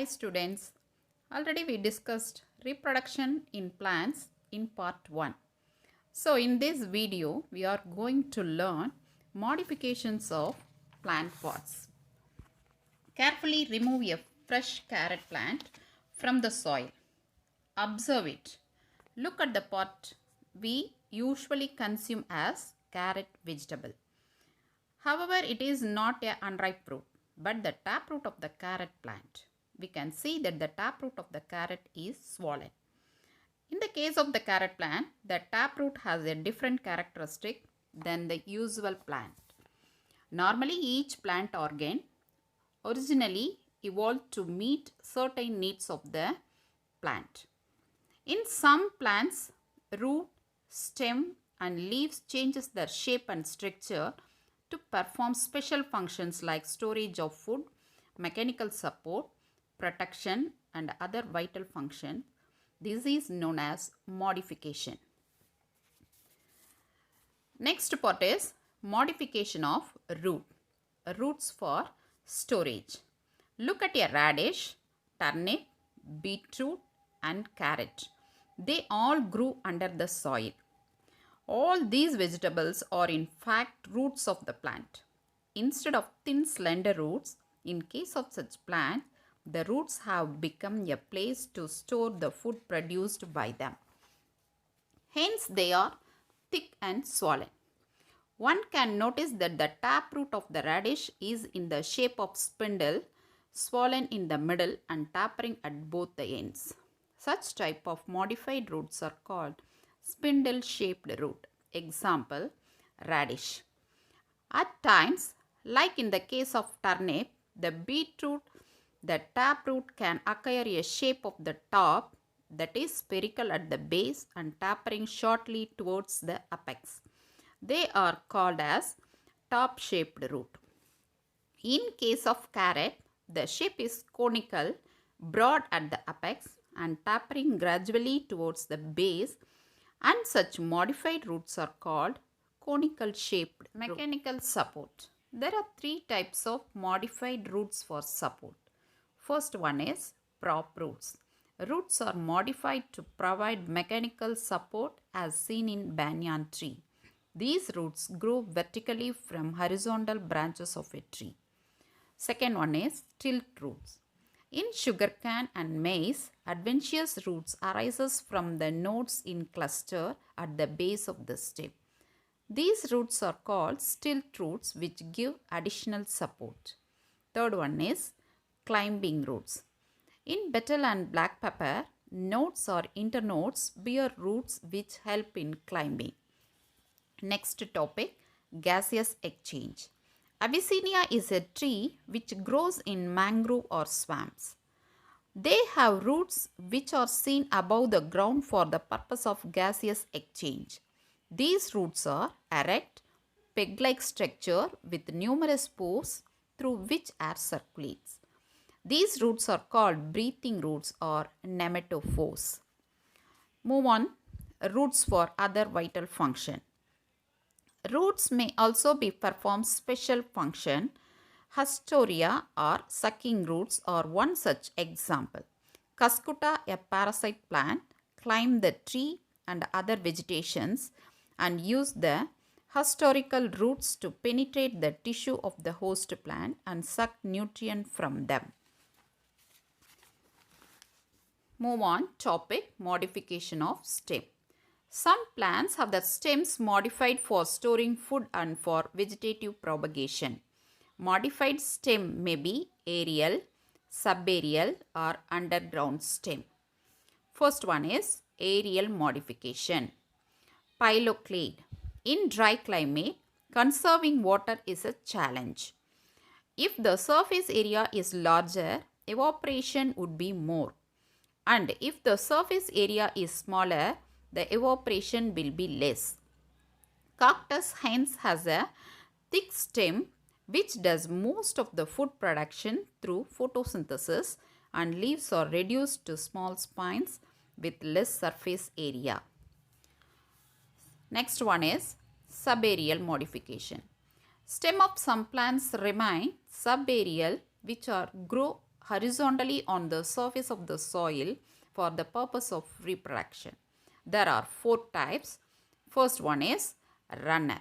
Hi students, already we discussed reproduction in plants in part 1. So in this video we are going to learn modifications of plant pots. Carefully remove a fresh carrot plant from the soil. Observe it. Look at the pot we usually consume as carrot vegetable. However, it is not a unripe fruit, but the taproot of the carrot plant. We can see that the taproot of the carrot is swollen. In the case of the carrot plant, the taproot has a different characteristic than the usual plant. Normally, each plant organ originally evolved to meet certain needs of the plant. In some plants, root, stem and leaves changes their shape and structure to perform special functions like storage of food, mechanical support, protection and other vital functions. This is known as modification. Next part is modification of root. Roots for storage. Look at a radish, turnip, beetroot and carrot. They all grew under the soil. All these vegetables are in fact roots of the plant. Instead of thin slender roots, in case of such plants, the roots have become a place to store the food produced by them. Hence they are thick and swollen. One can notice that the taproot of the radish is in the shape of spindle, swollen in the middle and tapering at both the ends. Such type of modified roots are called spindle-shaped root. Example, radish. At times, like in the case of turnip, the beetroot, the taproot can acquire a shape of the top that is spherical at the base and tapering shortly towards the apex. They are called as top-shaped root. In case of carrot, the shape is conical, broad at the apex and tapering gradually towards the base, and such modified roots are called conical shaped. Mechanical support. There are three types of modified roots for support. First one is prop roots. Roots are modified to provide mechanical support as seen in banyan tree. These roots grow vertically from horizontal branches of a tree. Second one is tilt roots. In sugarcane and maize, adventitious roots arises from the nodes in cluster at the base of the stem. These roots are called stilt roots which give additional support. Third one is climbing roots. In betel and black pepper, nodes or internodes bear roots which help in climbing. Next topic, gaseous exchange. Avicennia is a tree which grows in mangrove or swamps. They have roots which are seen above the ground for the purpose of gaseous exchange. These roots are erect, peg-like structure with numerous pores through which air circulates. These roots are called breathing roots or nematophores. Move on, roots for other vital function. Roots may also be perform special function. Hastoria or sucking roots are one such example. Cuscuta, a parasite plant, climb the tree and other vegetations and use the historical roots to penetrate the tissue of the host plant and suck nutrient from them. Move on, topic modification of stem. Some plants have the stems modified for storing food and for vegetative propagation. Modified stem may be aerial, subaerial or underground stem. First one is aerial modification. Pyroclade. In dry climate, conserving water is a challenge. If the surface area is larger, evaporation would be more. And if the surface area is smaller, the evaporation will be less. Cactus hence has a thick stem which does most of the food production through photosynthesis, and leaves are reduced to small spines with less surface area. Next one is subaerial modification. Stem of some plants remain subaerial which are grow horizontally on the surface of the soil for the purpose of reproduction. There are 4 types. First one is runner.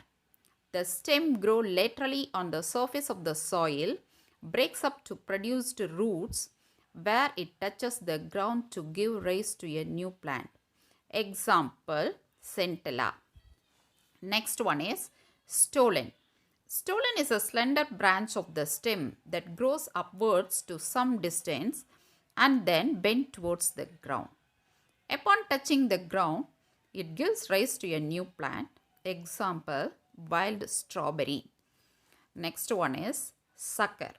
The stem grows laterally on the surface of the soil, breaks up to produce roots where it touches the ground to give rise to a new plant. Example, centella. Next one is stolon. Stolon is a slender branch of the stem that grows upwards to some distance and then bends towards the ground. Upon touching the ground, it gives rise to a new plant. Example, wild strawberry. Next one is sucker.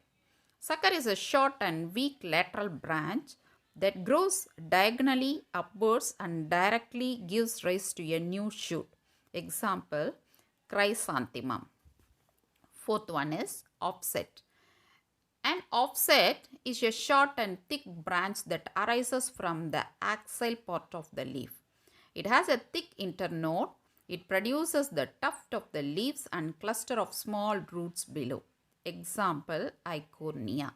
Sucker is a short and weak lateral branch that grows diagonally upwards and directly gives rise to a new shoot. Example, chrysanthemum. Fourth one is offset. An offset is a short and thick branch that arises from the axial part of the leaf. It has a thick internode. It produces the tuft of the leaves and cluster of small roots below. Example, eichhornia.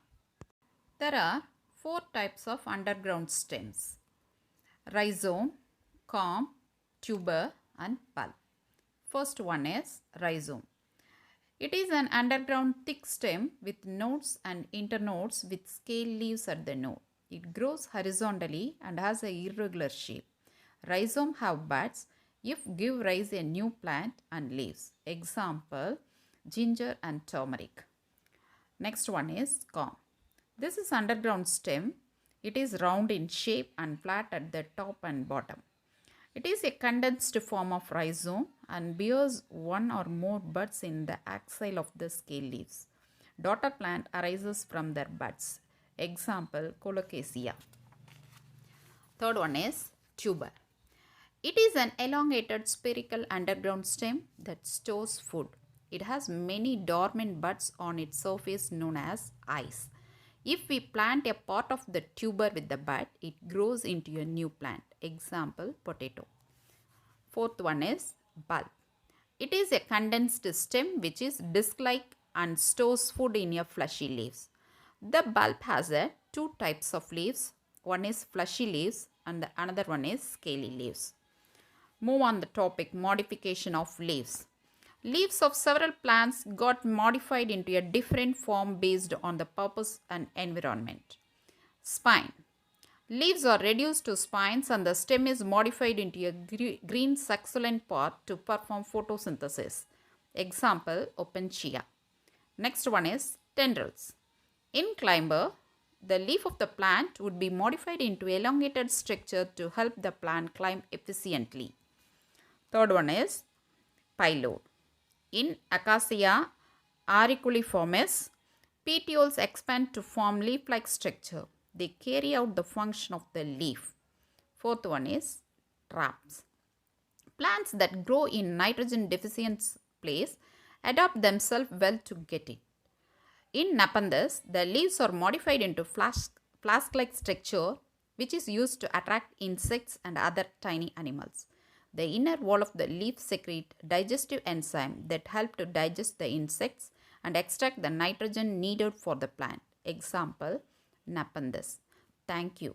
There are 4 types of underground stems: rhizome, corm, tuber and bulb. First one is rhizome. It is an underground thick stem with nodes and internodes with scale leaves at the node. It grows horizontally and has an irregular shape. Rhizome have buds if give rise a new plant and leaves. Example, ginger and turmeric. Next one is corm. This is underground stem. It is round in shape and flat at the top and bottom. It is a condensed form of rhizome and bears one or more buds in the axil of the scale leaves. Daughter plant arises from their buds. Example, colocasia. Third one is tuber. It is an elongated spherical underground stem that stores food. It has many dormant buds on its surface known as eyes. If we plant a part of the tuber with the bud, it grows into a new plant. Example, potato. Fourth one is bulb. It is a condensed stem which is disc-like and stores food in a fleshy leaves. The bulb has 2 types of leaves. One is fleshy leaves and the another one is scaly leaves. Move on the topic modification of leaves. Leaves of several plants got modified into a different form based on the purpose and environment. Spine. Leaves are reduced to spines and the stem is modified into a green succulent part to perform photosynthesis. Example, opuntia. Next one is tendrils. In climber, the leaf of the plant would be modified into elongated structure to help the plant climb efficiently. Third one is phyllodes. In Acacia auriculiformis, petioles expand to form leaf-like structure. They carry out the function of the leaf. Fourth one is traps. Plants that grow in nitrogen deficient place adapt themselves well to get it. In Nepenthes, the leaves are modified into flask-like structure which is used to attract insects and other tiny animals. The inner wall of the leaf secrete digestive enzyme that help to digest the insects and extract the nitrogen needed for the plant. Example, Nepenthes. Thank you.